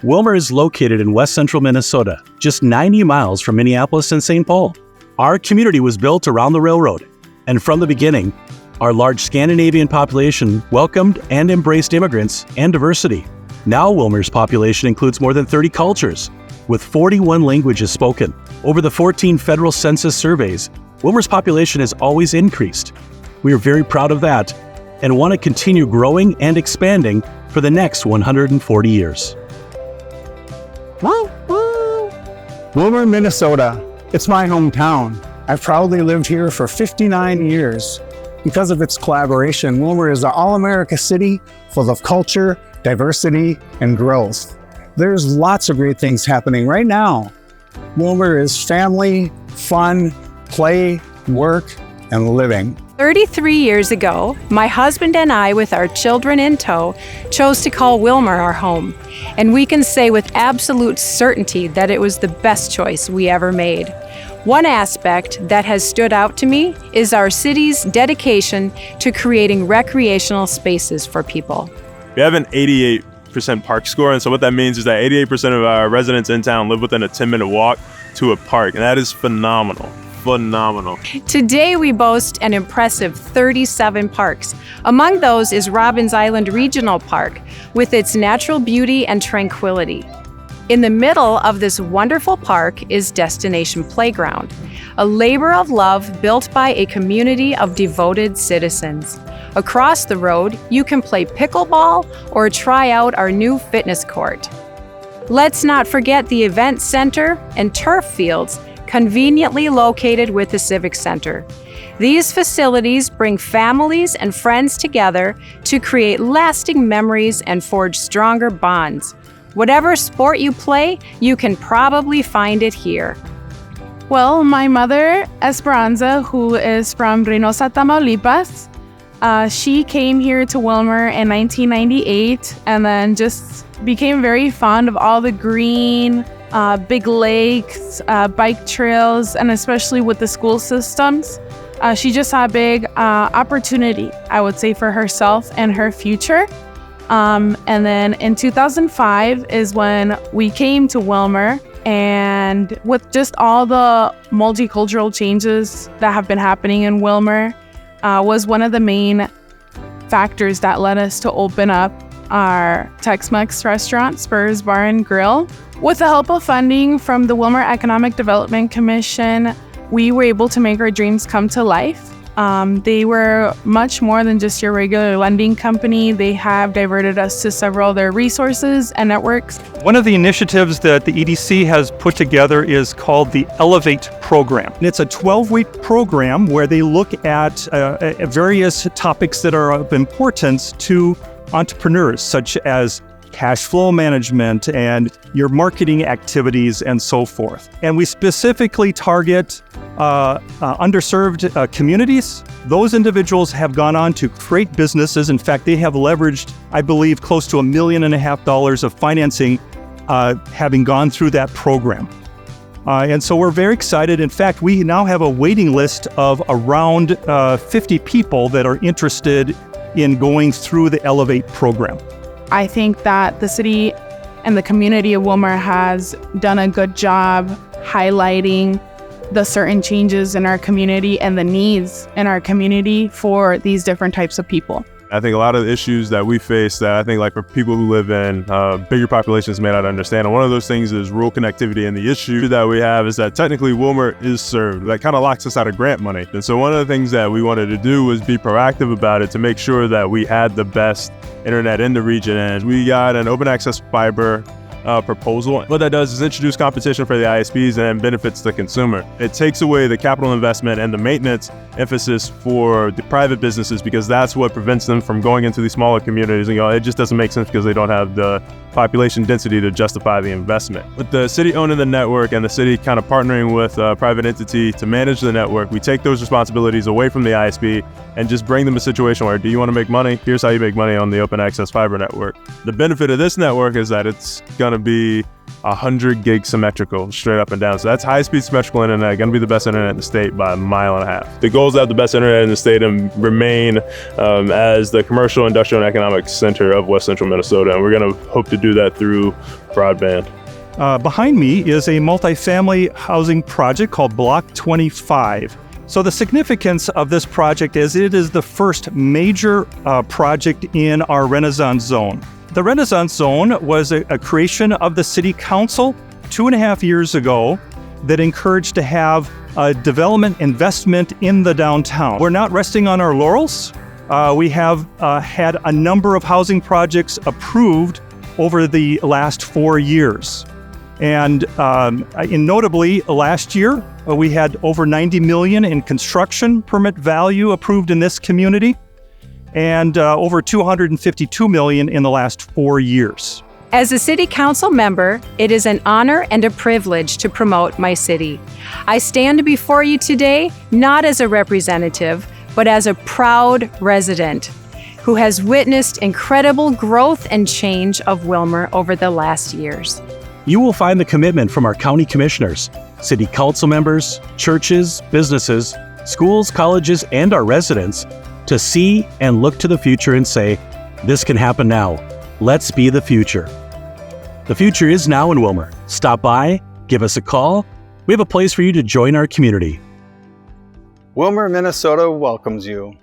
Willmar is located in west central Minnesota, just 90 miles from Minneapolis and St. Paul. Our community was built around the railroad, and from the beginning, our large Scandinavian population welcomed and embraced immigrants and diversity. Now Willmar's population includes more than 30 cultures, with 41 languages spoken. Over the 14 federal census surveys, Willmar's population has always increased. We are very proud of that and want to continue growing and expanding for the next 140 years. Willmar, Minnesota. It's my hometown. I've proudly lived here for 59 years. Because of its collaboration, Willmar is an all-America city full of culture, diversity, and growth. There's lots of great things happening right now. Willmar is family, fun, play, work, and living. 33 years ago, my husband and I, with our children in tow, chose to call Willmar our home. And we can say with absolute certainty that it was the best choice we ever made. One aspect that has stood out to me is our city's dedication to creating recreational spaces for people. We have an 88% park score, and so what that means is that 88% of our residents in town live within a 10-minute walk to a park, and that is phenomenal. Phenomenal. Today we boast an impressive 37 parks. Among those is Robbins Island Regional Park, with its natural beauty and tranquility. In the middle of this wonderful park is Destination Playground, a labor of love built by a community of devoted citizens. Across the road, you can play pickleball or try out our new fitness court. Let's not forget the event center and turf fields, conveniently located with the Civic Center. These facilities bring families and friends together to create lasting memories and forge stronger bonds. Whatever sport you play, you can probably find it here. Well, my mother, Esperanza, who is from Reynosa, Tamaulipas, she came here to Willmar in 1998 and then just became very fond of all the green, big lakes, bike trails, and especially with the school systems. She just saw a big opportunity, I would say, for herself and her future. And then in 2005 is when we came to Willmar, and with just all the multicultural changes that have been happening in Willmar, was one of the main factors that led us to open up our Tex-Mex restaurant, Spurs Bar and Grill. With the help of funding from the Willmar Economic Development Commission, we were able to make our dreams come to life. They were much more than just your regular lending company. They have diverted us to several of their resources and networks. One of the initiatives that the EDC has put together is called the Elevate program. It's a 12-week program where they look at various topics that are of importance to entrepreneurs, such as cash flow management and your marketing activities and so forth. And we specifically target underserved communities. Those individuals have gone on to create businesses. In fact, they have leveraged, I believe, close to $1.5 million of financing having gone through that program. And so we're very excited. In fact, we now have a waiting list of around 50 people that are interested in going through the Elevate program. I think that the city and the community of Willmar has done a good job highlighting the certain changes in our community and the needs in our community for these different types of people. I think a lot of the issues that we face that I think like for people who live in bigger populations may not understand. And one of those things is rural connectivity. And the issue that we have is that technically Willmar is served. That kind of locks us out of grant money. And so one of the things that we wanted to do was be proactive about it to make sure that we had the best internet in the region. And we got an open access fiber proposal. What that does is introduce competition for the ISPs and benefits the consumer. It takes away the capital investment and the maintenance emphasis for the private businesses, because that's what prevents them from going into these smaller communities. And, it just doesn't make sense because they don't have the population density to justify the investment. With the city owning the network and the city kind of partnering with a private entity to manage the network, we take those responsibilities away from the ISP and just bring them a situation where, do you want to make money? Here's how you make money on the open access fiber network. The benefit of this network is that it's going to be 100 gig symmetrical straight up and down. So that's high-speed symmetrical internet, going to be the best internet in the state by 1.5 miles. The goal is to have the best internet in the state and remain as the commercial, industrial, and economic center of West Central Minnesota. And we're going to hope to do that through broadband. Behind me is a multifamily housing project called Block 25. So the significance of this project is it is the first major project in our Renaissance Zone. The Renaissance Zone was a creation of the City Council 2.5 years ago that encouraged to have development investment in the downtown. We're not resting on our laurels. We have had a number of housing projects approved over the last 4 years. And notably, last year, we had over $90 million in construction permit value approved in this community, and over $252 million in the last 4 years. As a City Council member, it is an honor and a privilege to promote my city. I stand before you today not as a representative, but as a proud resident who has witnessed incredible growth and change of Willmar over the last years. You will find the commitment from our county commissioners, city council members, churches, businesses, schools, colleges, and our residents to see and look to the future and say, this can happen now. Let's be the future. The future is now in Willmar. Stop by, give us a call. We have a place for you to join our community. Willmar, Minnesota welcomes you.